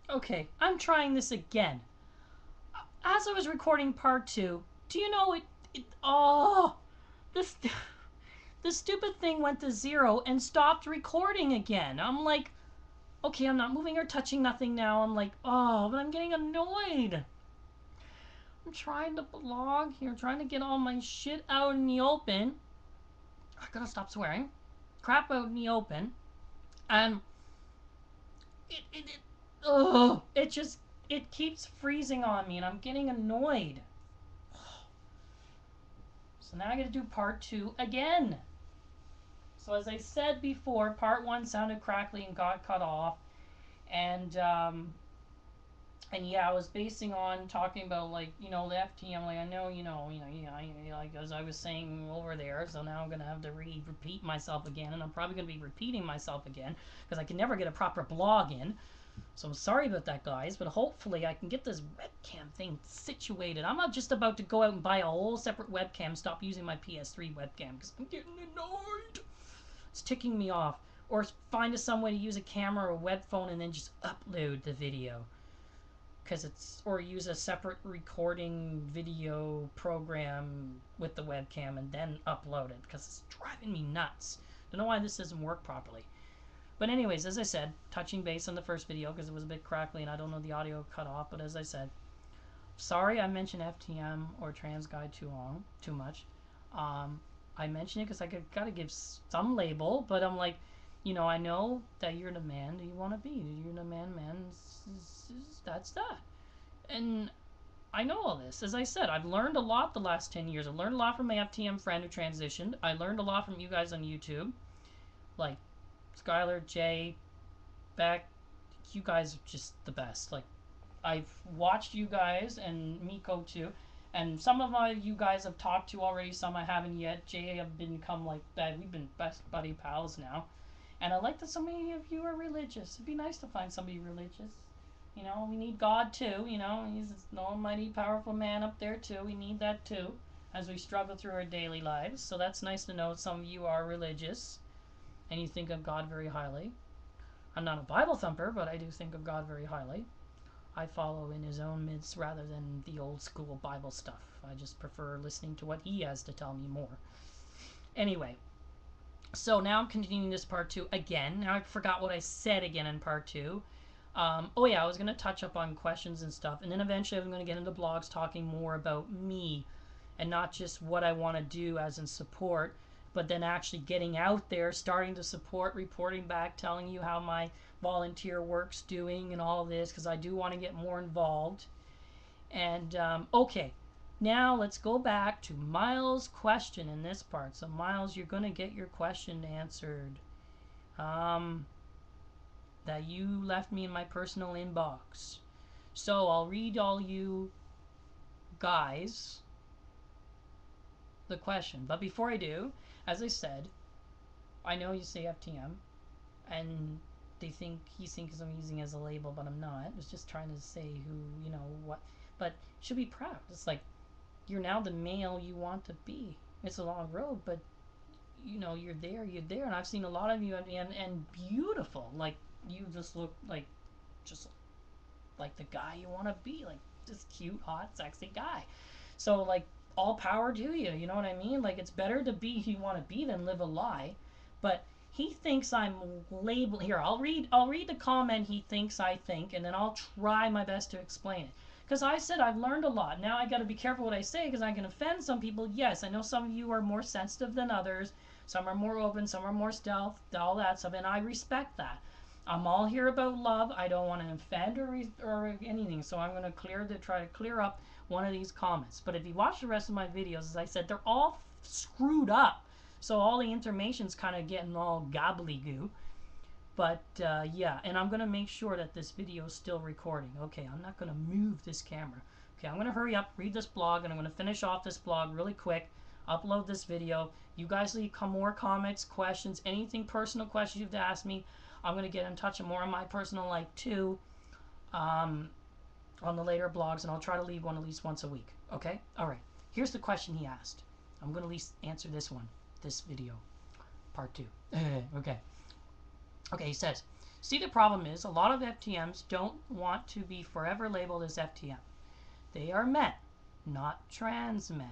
Okay, I'm trying this again. As I was recording part 2, do you know oh, this the stupid thing went to 0 and stopped recording again. I'm like, okay, I'm not moving or touching nothing now. I'm like, oh, but I'm getting annoyed. I'm trying to blog here, trying to get all my shit out in the open. I gotta stop swearing. Crap out in the open. And it just, it keeps freezing on me and I'm getting annoyed. So now I gotta do part 2 again. So as I said before, part 1 sounded crackly and got cut off. And yeah, I was basing on talking about, like, you know, the FTM. Like, I know, like as I was saying over there. So now I'm gonna have to repeat myself again, and I'm probably gonna be repeating myself again because I can never get a proper blog in. So I'm sorry about that, guys. But hopefully I can get this webcam thing situated. I'm not just about to go out and buy a whole separate webcam. Stop using my PS3 webcam because I'm getting annoyed. It's ticking me off. Or find some way to use a camera or a web phone and then just upload the video. Or use a separate recording video program with the webcam and then upload it because it's driving me nuts. Don't know why this doesn't work properly. But anyways, as I said, touching base on the first video because it was a bit crackly and I don't know the audio cut off. But as I said, sorry I mentioned FTM or trans guy too much. I mention it because I gotta give some label, but I'm like, you know, I know that you're the man that you want to be. You're the man. That's that. And I know all this. As I said, I've learned a lot the last 10 years. I've learned a lot from my FTM friend who transitioned. I learned a lot from you guys on YouTube. Like Skylar, Jay, Beck. You guys are just the best. Like, I've watched you guys and Miko too. And some of you guys I've talked to already, some I haven't yet. Jay have become like that. We've been best buddy pals now. And I like that so many of you are religious. It'd be nice to find somebody religious. You know, we need God too. You know, He's an almighty, powerful man up there too. We need that too as we struggle through our daily lives. So that's nice to know some of you are religious and you think of God very highly. I'm not a Bible thumper, but I do think of God very highly. I follow in His own midst rather than the old school Bible stuff. I just prefer listening to what He has to tell me more. Anyway, so now I'm continuing this part 2 again. Now I forgot what I said again in part 2. Oh yeah, I was going to touch up on questions and stuff, and then eventually I'm going to get into blogs talking more about me and not just what I want to do as in support, but then actually getting out there, starting to support, reporting back, telling you how my volunteer work's doing and all this, because I do want to get more involved. And okay, now let's go back to Miles' question in this part. So Miles, you're going to get your question answered. That you left me in my personal inbox. So I'll read all you guys the question. But before I do, as I said, I know you say FTM, and he thinks I'm using it as a label, but I'm not. I was just trying to say who, you know, what. But you should be proud. It's like, you're now the male you want to be. It's a long road, but, you know, you're there. And I've seen a lot of you, and beautiful. Like, you just look like the guy you want to be, like this cute, hot, sexy guy. So like, all power to you. You know what I mean? Like, it's better to be who you want to be than live a lie. But he thinks I'm labeled here. I'll read the comment he thinks I think, and then I'll try my best to explain it. Because I said I've learned a lot. Now I got to be careful what I say because I can offend some people. Yes, I know some of you are more sensitive than others. Some are more open. Some are more stealth. All that stuff, and I respect that. I'm all here about love. I don't want to offend or anything, so I'm going to try to clear up one of these comments. But if you watch the rest of my videos, as I said, they're all screwed up, so all the information's kind of getting all gobbledygoo. But yeah, and I'm going to make sure that this video is still recording. Okay, I'm not going to move this camera. Okay, I'm going to hurry up, read this blog, and I'm going to finish off this blog really quick, upload this video. You guys leave more comments, questions, anything personal questions you have to ask me. I'm going to get in touch with more on my personal life too, on the later blogs, and I'll try to leave one at least once a week. Okay? Alright. Here's the question he asked. I'm going to at least answer this one, this video, part 2. Okay. Okay, he says, See, the problem is a lot of FTMs don't want to be forever labeled as FTM. They are men, not trans men.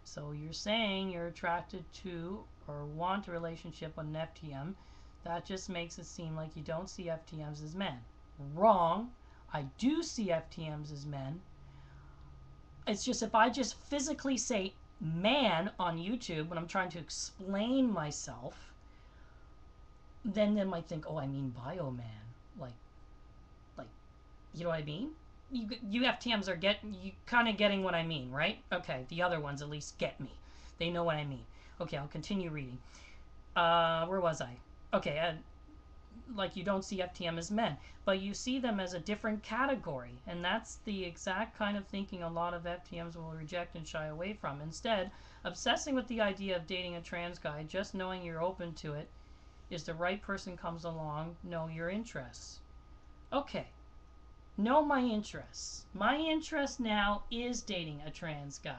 So you're saying you're attracted to or want a relationship with an FTM. That just makes it seem like you don't see FTMs as men. Wrong. I do see FTMs as men. It's just if I just physically say man on YouTube when I'm trying to explain myself, then they might think, oh, I mean bioman. Like, you know what I mean? You FTMs are you kind of getting what I mean, right? Okay, the other ones at least get me. They know what I mean. Okay, I'll continue reading. Where was I? Okay, like you don't see FTM as men, but you see them as a different category, and that's the exact kind of thinking a lot of FTMs will reject and shy away from. Instead, obsessing with the idea of dating a trans guy, just knowing you're open to it, is the right person comes along, know your interests. Okay, know my interests. My interest now is dating a trans guy.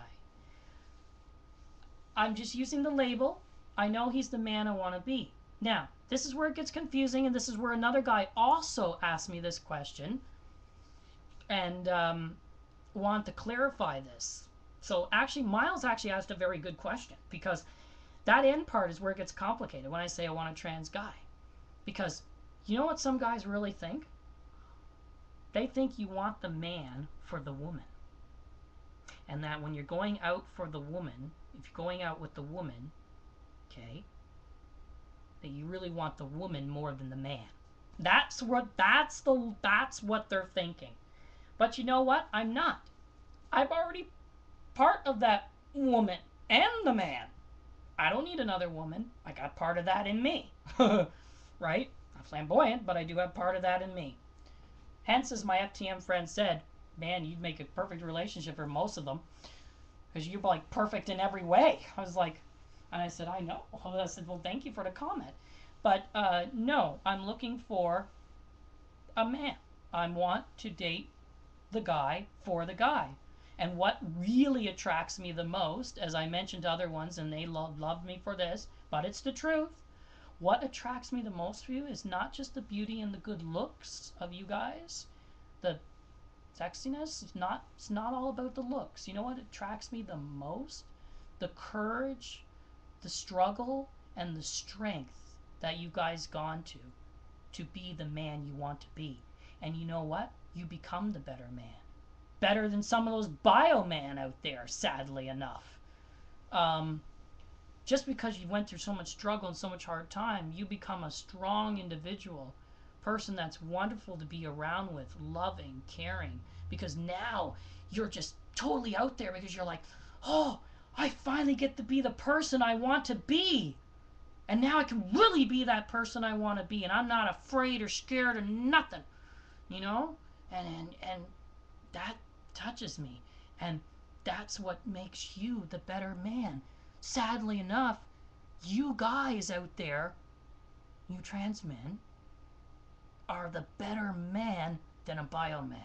I'm just using the label. I know he's the man I want to be. Now, this is where it gets confusing, and this is where another guy also asked me this question and want to clarify this. So actually, Miles actually asked a very good question, because that end part is where it gets complicated when I say I want a trans guy. Because you know what some guys really think? They think you want the man for the woman. And that when you're going out for the woman, if you're going out with the woman, okay, that you really want the woman more than the man. That's what they're thinking. But you know what? I'm not. I'm already part of that woman and the man. I don't need another woman. I got part of that in me. Right? I'm flamboyant, but I do have part of that in me. Hence, as my FTM friend said, man, you'd make a perfect relationship for most of them, because you're like perfect in every way. I was like, and I said, I know. I said, well, thank you for the comment. But no, I'm looking for a man. I want to date the guy for the guy. And what really attracts me the most, as I mentioned to other ones, and they loved me for this, but it's the truth. What attracts me the most for you is not just the beauty and the good looks of you guys, the sexiness. It's not all about the looks. You know what attracts me the most? The courage, the struggle, and the strength that you guys gone to be the man you want to be. And you know what? You become the better man. Better than some of those bioman out there, sadly enough. Just because you went through so much struggle and so much hard time, you become a strong individual, person that's wonderful to be around with, loving, caring, because now you're just totally out there, because you're like, oh, I finally get to be the person I want to be. And now I can really be that person I want to be, and I'm not afraid or scared or nothing, you know? And that touches me, and that's what makes you the better man. Sadly enough, you guys out there, you trans men, are the better man than a bioman.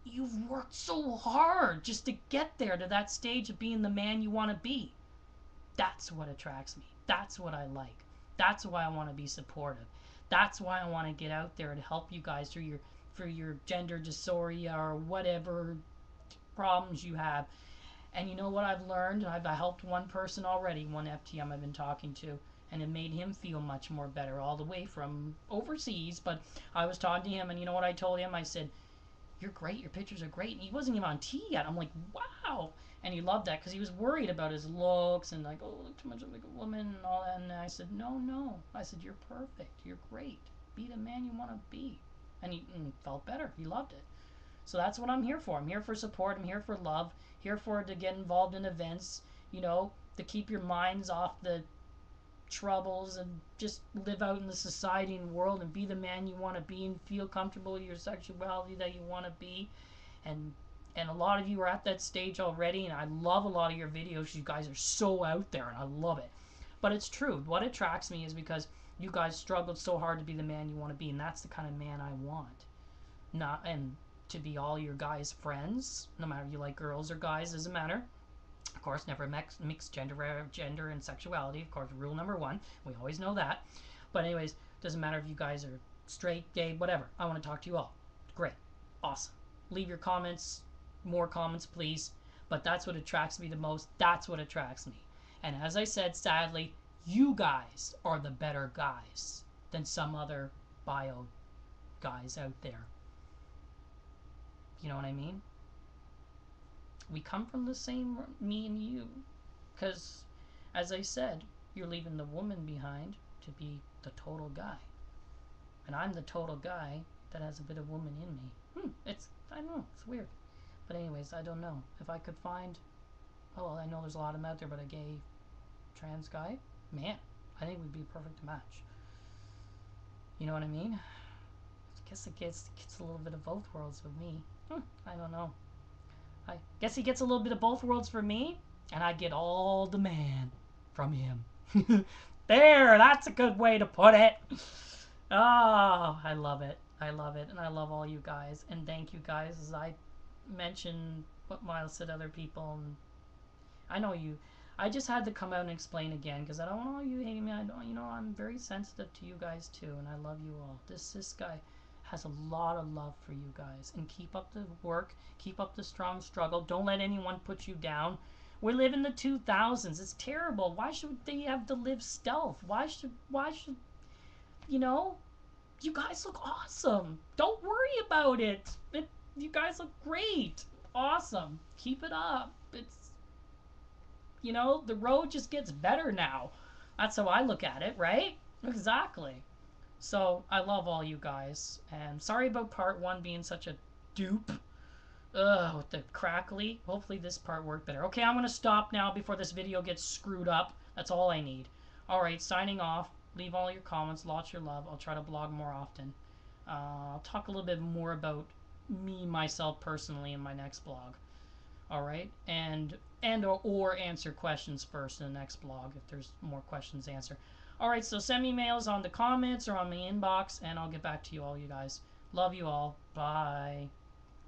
You've worked so hard just to get there, to that stage of being the man you want to be. That's what attracts me. That's what I like. That's why I want to be supportive. That's why I want to get out there to help you guys through your gender dysphoria or whatever problems you have. And you know what I've learned? I've helped one person already, one FTM I've been talking to, and it made him feel much more better, all the way from overseas. But I was talking to him, and you know what I told him? I said, you're great, your pictures are great. And he wasn't even on T yet. I'm like, wow. And he loved that, because he was worried about his looks and like, oh, look too much like a woman and all that. And I said, no. I said, you're perfect. You're great. Be the man you want to be. And he felt better. He loved it. So that's what I'm here for. I'm here for support. I'm here for love. Here for to get involved in events, you know, to keep your minds off the troubles and just live out in the society and world and be the man you want to be and feel comfortable with your sexuality that you want to be. And a lot of you are at that stage already, and I love a lot of your videos. You guys are so out there, and I love it. But it's true. What attracts me is because you guys struggled so hard to be the man you want to be, and that's the kind of man I want. Not and to be all your guys' friends, no matter if you like girls or guys, doesn't matter. Of course, never mix gender and sexuality. Of course, rule number one. We always know that. But anyways, Doesn't matter if you guys are straight, gay, whatever. I want to talk to you all. Great. Awesome. Leave your comments. More comments, please. But that's what attracts me the most. That's what attracts me. And as I said, sadly, you guys are the better guys than some other bio guys out there. You know what I mean? We come from the same, me and you. Because, as I said, you're leaving the woman behind to be the total guy. And I'm the total guy that has a bit of woman in me. I don't know, it's weird. But anyways, I don't know. If I could find, I know there's a lot of them out there, but a gay trans guy, man, I think we'd be a perfect match. You know what I mean? I guess it gets a little bit of both worlds with me. I don't know. I guess he gets a little bit of both worlds for me, and I get all the man from him. There, that's a good way to put it. Oh, I love it. I love it, and I love all you guys. And thank you guys, as I mentioned what Miles said to other people. And I know you. I just had to come out and explain again because I don't want all you hating me. I don't. I'm very sensitive to you guys too, and I love you all. This guy has a lot of love for you guys, and keep up the work. Keep up the strong struggle. Don't let anyone put you down. We live in the 2000s. It's terrible. Why should they have to live stealth? Why should you guys look awesome. Don't worry about it. You guys look great. Awesome. Keep it up. It's, the road just gets better now. That's how I look at it, right? Exactly. So, I love all you guys. And sorry about part 1 being such a dupe. Ugh, with the crackly. Hopefully this part worked better. Okay, I'm going to stop now before this video gets screwed up. That's all I need. Alright, signing off. Leave all your comments. Lots your love. I'll try to blog more often. I'll talk a little bit more about me, myself, personally in my next blog. Alright? Or answer questions first in the next blog if there's more questions to answer. Alright, so send me mails on the comments or on my inbox, and I'll get back to you all, you guys. Love you all. Bye.